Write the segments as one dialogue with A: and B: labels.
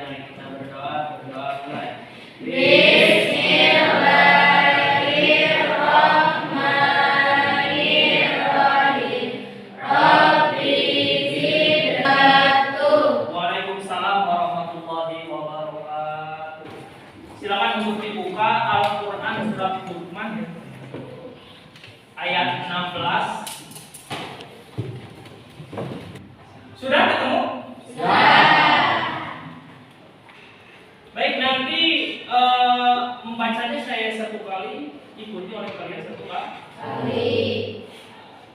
A: mari kita berdoa mulai.
B: Bismillahirrahmanirrahim. Rabbi zidnatu.
A: Waalaikumsalam warahmatullahi wabarakatuh. Silakan untuk dibuka Al-Qur'an surat Luqman ayat 16. Sudah ketemu? Baik, nanti membacanya saya satu kali, ikuti oleh kalian satu kali.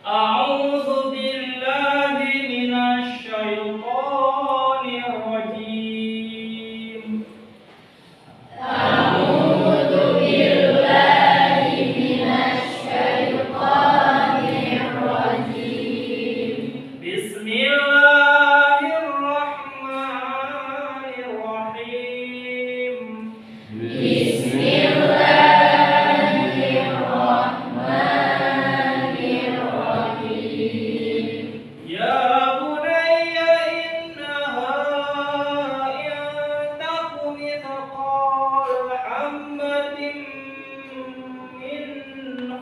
A: A'udzu billahi minasy syaithanir rajim.
B: A'udzu billahi minasy syaithanir rajim.
A: Bismillahirrahmanirrahim.
B: Bismillahirrahmanirrahim.
A: Ya bunayya innaha in taku mithqala hammatin min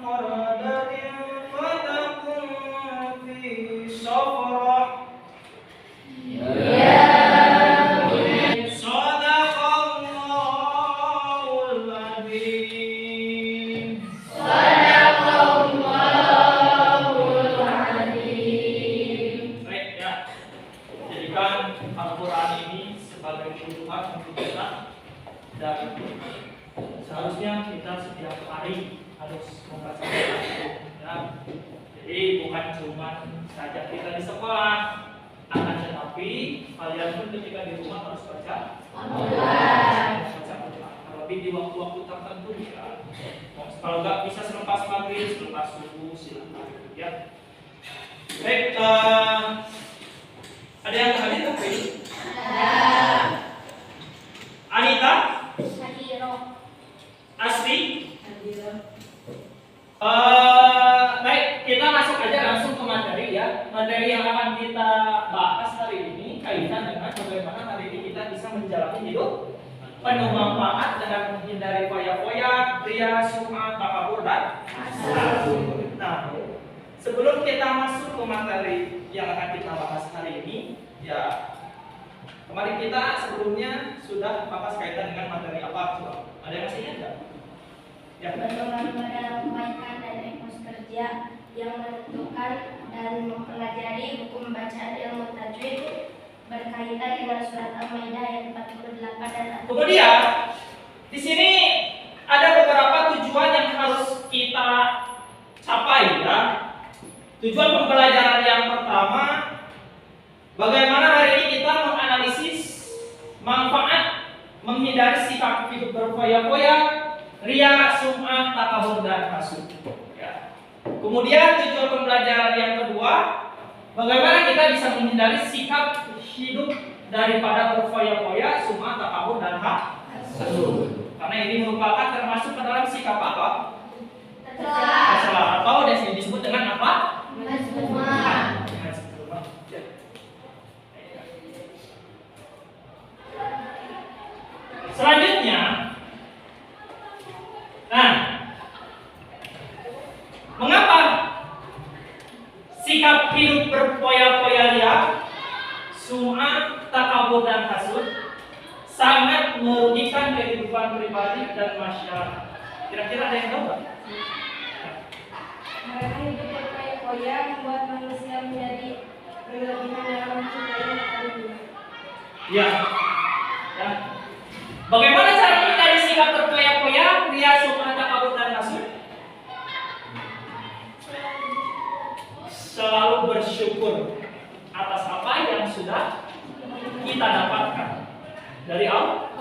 A: khardalin fatakun fi safrah. Shadaqallahul adzim.
B: Shadaqallahul adzim.
A: Baik ya, jadikan Al-Quran ini sebagai contohan untuk kita, dan seharusnya kita setiap hari harus membaca Al-Quran ya. Jadi bukan cuma saja kita di sekolah, akan tetapi kalian pun ketika di rumah harus baca Al-Quran. Terlebih di waktu-waktu tertentu ya. Kalau nggak bisa selepas maghrib, selepas subuh, silakan ya. Baik, ada yang hadir apa ini? Anita, Asri. Baik, kita masuk aja langsung ke materi ya. Materi yang akan kita bahas hari ini kaitan dengan bagaimana hari ini kita bisa menjalani hidup penuh manfaat dengan menghindari foya-foya, ria, sum'ah, takabur, dan hasad. Nah, sebelum kita masuk ke materi yang akan kita bahas hari ini, ya kemarin kita sebelumnya sudah bahas kaitan dengan materi apa? Coba, ada yang masih ingat nggak? Ya.
C: Bagaimana memainkan dan etos kerja yang menentukan dan mempelajari hukum bacaan ilmu tajwid berkaitan dengan surat Al-Maidah ayat 48 dan
A: Kemudian di sini ada beberapa tujuan yang harus kita capai ya. Tujuan pembelajaran yang pertama, bagaimana hari ini kita menganalisis manfaat menghindari sikap hidup berfoya-foya, ria, sum'ah, takabur, dan hasud. Ya. Kemudian tujuan pembelajaran yang kedua, bagaimana kita bisa menghindari sikap hidup daripada berfoya-foya, sum'ah, takabur, dan hasud. Karena ini merupakan termasuk ke dalam sikap apa? Tercela, atau disebut dengan apa?
C: Mazmumah.
A: Selanjutnya, nah, mengapa sikap hidup berfoya-foya ria, sum'ah, takabur, dan hasud sangat merugikan kehidupan pribadi dan masyarakat? Kira-kira ada yang tahu nggak?
C: Mereka hidup berfoya-foya membuat manusia menjadi berlebihan dalam mencintai harta dunia.
A: Ya. Ya. Bagaimana cara menghindari sikap berfoya-foya, ria, sum'ah, takabur, dan hasud? Selalu bersyukur atas apa yang sudah kita dapatkan dari Allah.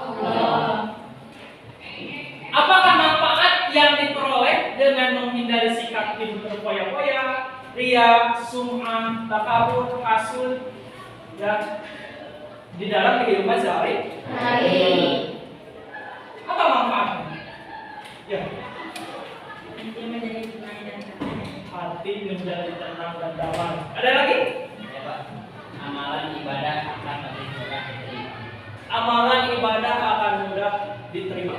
A: Apakah manfaat yang diperoleh dengan menghindari sikap hidup berfoya-foya, ria, sum'ah, takabur, hasud ya, di dalam kehidupan sehari-hari? Apa manfaatnya? Ya.
C: Hati menjadi tenang dan damai.
A: Hati menjadi tenang dan damai. Ada lagi?
D: Ya, Pak. Amalan ibadah akan lebih mudah diterima.
A: Amalan diterima.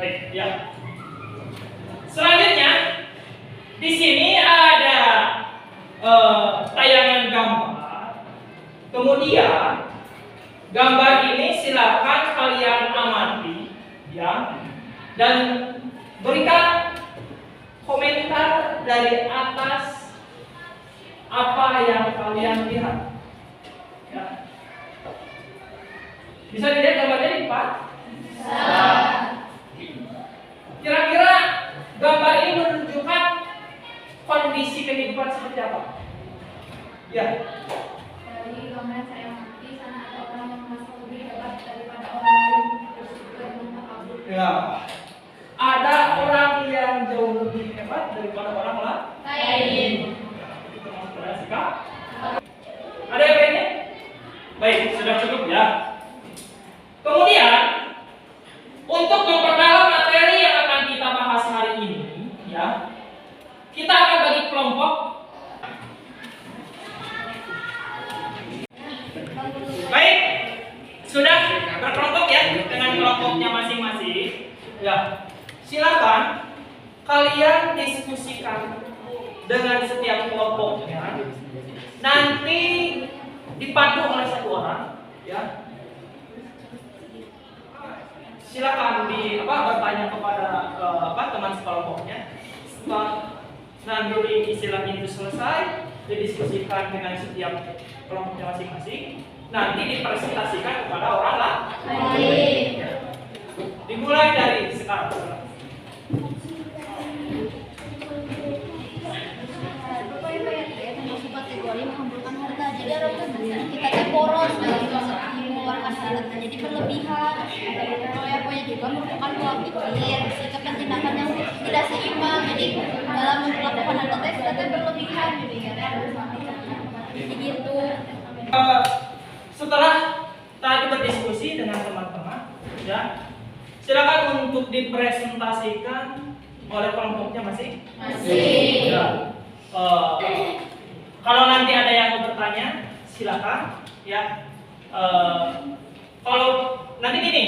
A: Baik, ya. Selanjutnya di sini ada tayangan gambar. Kemudian gambar ini silakan kalian amati, ya, dan berikan komentar dari atas apa yang kalian lihat. Ya. Bisa dilihat gambarnya di Pak? Kira-kira gambar ini menunjukkan kondisi kehidupan seperti apa? Ya.
B: Dari gambar saya mengerti sana ada orang yang merasa lebih hebat daripada orang lain bersyukur dan takabur.
A: Ya. Ada orang yang jauh lebih hebat daripada orang lain. Itu termasuk pada sikap. Ada yang lainnya? Baik, sudah cukup ya. Kemudian untuk memperdalam materi yang akan kita bahas hari ini, ya, kita akan bagi kelompok. Baik, sudah berkelompok ya dengan kelompoknya masing-masing. Ya, silakan kalian diskusikan dengan setiap kelompoknya. Nanti dipandu oleh satu orang, ya. Silakan bertanya kepada teman sekelompoknya. Setelah nanti istilahnya itu selesai, didiskusikan dengan setiap kelompoknya masing-masing. Nanti dipresentasikan kepada orang lain. Dimulai dari sekarang.
B: Kategori mengumpulkan harta, jadi kita teh boros dalam mengeluarkan harta, jadi berlebihan. Poya-poya juga merupakan pola pikir, sikap dan tindakan yang tidak seimbang. Jadi dalam memperlakukan harta teh kita teh berlebihan, jadi gitu.
A: Setelah tadi berdiskusi dengan teman-teman, ya, silakan untuk dipresentasikan oleh kelompoknya masing-masing. Ya. Kalau nanti ada yang mau bertanya, silakan, ya. Kalau nanti gini,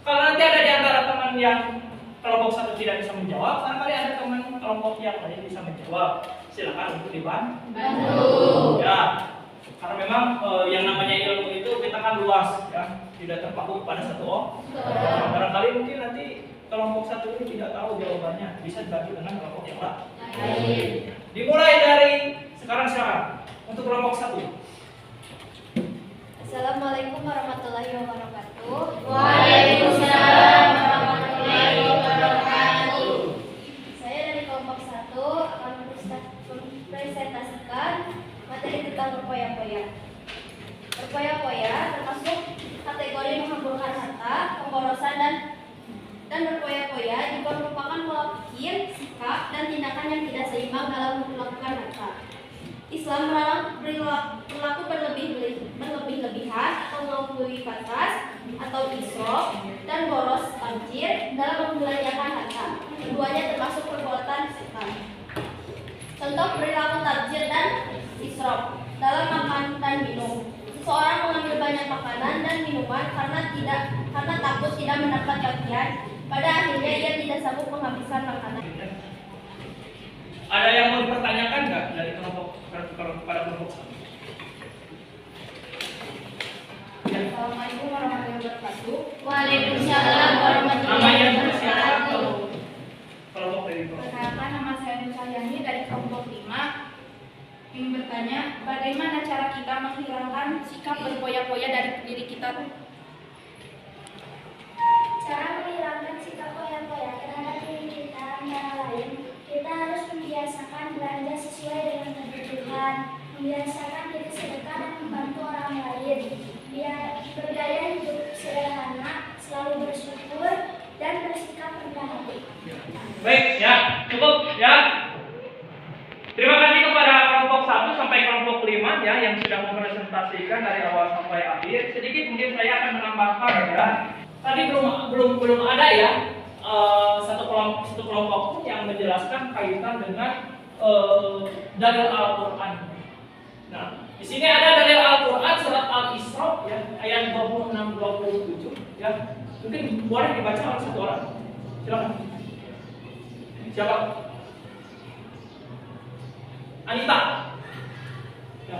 A: kalau nanti ada di antara teman yang kelompok satu tidak bisa menjawab, barangkali ada teman kelompok yang lain bisa menjawab, silakan untuk dibantu. Ya, karena memang yang namanya ilmu itu kita kan luas, ya, tidak terpaku pada satu orang. Barangkali mungkin nanti kelompok satu ini tidak tahu jawabannya, bisa dibantu dengan kelompok yang lain. Dimulai dari sekarang untuk kelompok satu.
B: Assalamualaikum warahmatullahi wabarakatuh.
C: Waalaikumsalam warahmatullahi wabarakatuh.
B: Saya dari kelompok 1 akan mempresentasikan materi tentang berpoya-poya. Berpoya-poya termasuk kategori menghamburkan harta, pemborosan dan berpoya-poya juga merupakan pola pikir, sikap, dan tindakan yang tidak seimbang dalam melakukan harta. Islam melarang perilaku berlebih-lebihan atau melampaui batas atau israf dan boros tajir dalam membelanjakan harta. Keduanya termasuk perbuatan setan. Contoh perilaku tajir dan israf dalam makan dan minum. Seseorang mengambil banyak makanan dan minuman karena takut tidak mendapat bagian. Pada akhirnya ia tidak sanggup menghabiskan makanan.
A: Ada yang mau dipertanyakan nggak dari kelompok pada kelompok satu?
B: Assalamualaikum warahmatullahi wabarakatuh.
C: Waalaikumsalam warahmatullahi
A: Namanya siapa?
C: wabarakatuh.
A: Kelompok dari kelompok.
B: Perkenalkan, nama saya Nusahyani dari kelompok 5. Ingin bertanya, bagaimana cara kita menghilangkan sikap berpoya-poya dari diri kita?
C: Cara menghilangkan sikap poya-poya terhadap diri kita antara lain, kita harus membiasakan belanja sesuai dengan kebutuhan, membiasakan diri sedekah dan membantu orang lain, bergaya hidup sederhana, selalu bersyukur, dan bersikap rendah hati.
A: Baik, ya, cukup ya. Terima kasih kepada kelompok 1 sampai kelompok 5 ya yang sudah mempresentasikan dari awal sampai akhir. Sedikit mungkin saya akan menambahkan ya. Tadi belum ada ya satu kelompok pun yang menjelaskan kaitan dengan dalil Al-Qur'an. Nah, di sini ada dalil Al-Qur'an surat Al-Isra ya, ayat 26 27. Ya, mungkin boleh dibaca oleh satu orang. Silakan. Siapa? Anita. Ya.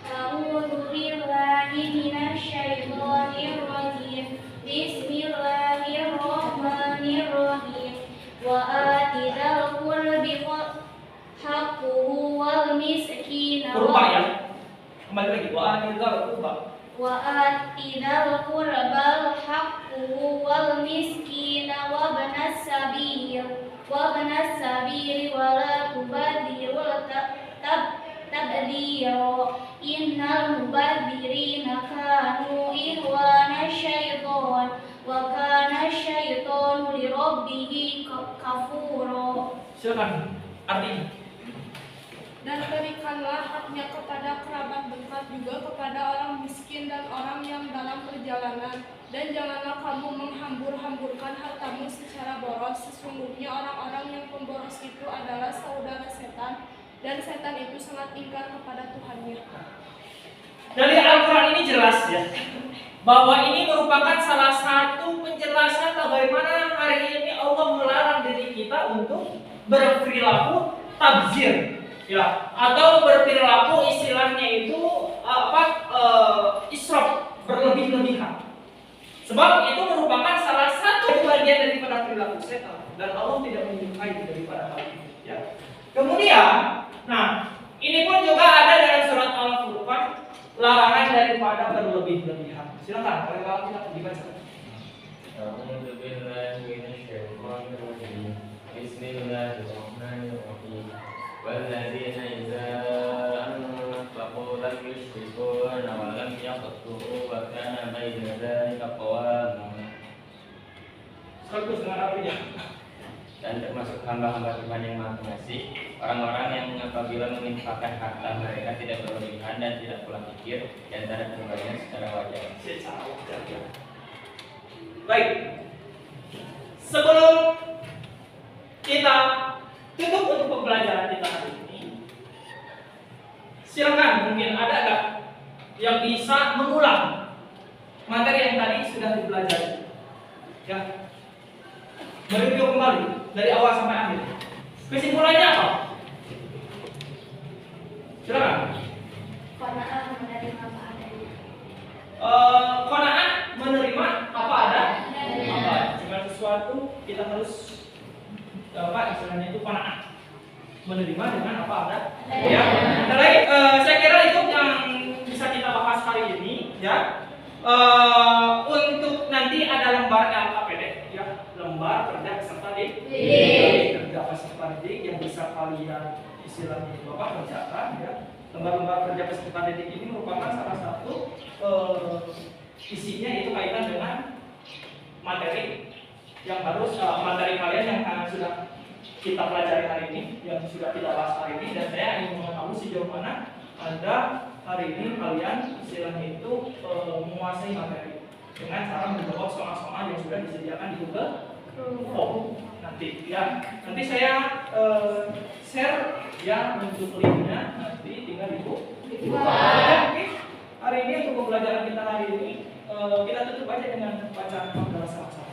B: A'udzu billahi minasyaitonir rajim. Bismillahirrahmanirrahim. Wa atidal qurbi haqquhu wal miskina
A: Kurba ya. Kembali lagi. Wa atidal kurba.
B: wa atidal qurbal haqquhu wal miskina wa banas sabil wa la tubadzirul tabdira innal mubadzirina kanu ihwana syaitan wa kana syaitanu li rabbih kafura.
A: Silakan. Artinya.
D: Dan berikanlah haknya kepada kerabat dekat, juga kepada orang miskin dan orang yang dalam perjalanan. Dan janganlah kamu menghambur-hamburkan hartamu secara boros. Sesungguhnya orang-orang yang pemboros itu adalah saudara setan, dan setan itu sangat ingkar kepada Tuhannya.
A: Dari Al-Quran ini jelas ya, bahwa ini merupakan salah satu penjelasan bagaimana hari ini Allah melarang diri kita untuk berperilaku tabzir. Ya, atau berperilaku istilahnya itu israf, berlebih-lebihan. Sebab itu merupakan salah satu bagian daripada perilaku setan dan Allah tidak menyukai daripada hal itu. Ya. Kemudian, nah ini pun juga ada dalam surat Al-Furqan larangan daripada berlebih-lebihan. Silakan, kalau kita dibaca.
E: A'udzu billahi minasyaitonir rajim. Bismillahirrahmanirrahim. والذين إذا أنفقوا لم يسرفوا ولم يقتروا وكان بين ذلك قواما.
A: Sekaligus dengan artinya.
E: Dan termasuk hamba-hamba Tuhan yang Maha Pengasih, orang-orang yang apabila menginfakkan harta mereka tidak berlebihan dan tidak pula pikir di antara keduanya secara wajar.
A: Baik. Sebelum kita tutup untuk pembelajaran kita hari ini, silakan mungkin ada nggak yang bisa mengulang materi yang tadi sudah dipelajari, ya, mereview kembali dari awal sampai akhir. Kesimpulannya apa? Silakan.
B: Qanaah menerima apa adanya.
A: Qanaah menerima apa ada, segala sesuatu kita harus istilahnya itu qanaah, menerima dengan apa ada. Ya. Baik, saya kira itu yang bisa kita bahas hari ini, ya. Untuk nanti ada lembar LKPD, ya, lembar kerja peserta didik, kerja peserta didik yang bisa kalian istilahnya itu apa kerjakan, ya. Lembar-lembar kerja peserta didik ini merupakan salah satu isinya itu kaitan dengan materi yang harus materi kalian yang sudah kita pelajari hari ini, yang sudah kita bahas hari ini, dan saya ingin mengetahui sejauh mana Anda hari ini kalian istilahnya itu menguasai materi dengan cara menjawab soal-soal yang sudah disediakan di Google Form nanti. Ya, nanti saya share ya untuk linknya, nanti tinggal dibuka. Oke, hari ini untuk pembelajaran kita hari ini kita tutup aja dengan bacaan pembelajaran sama-sama.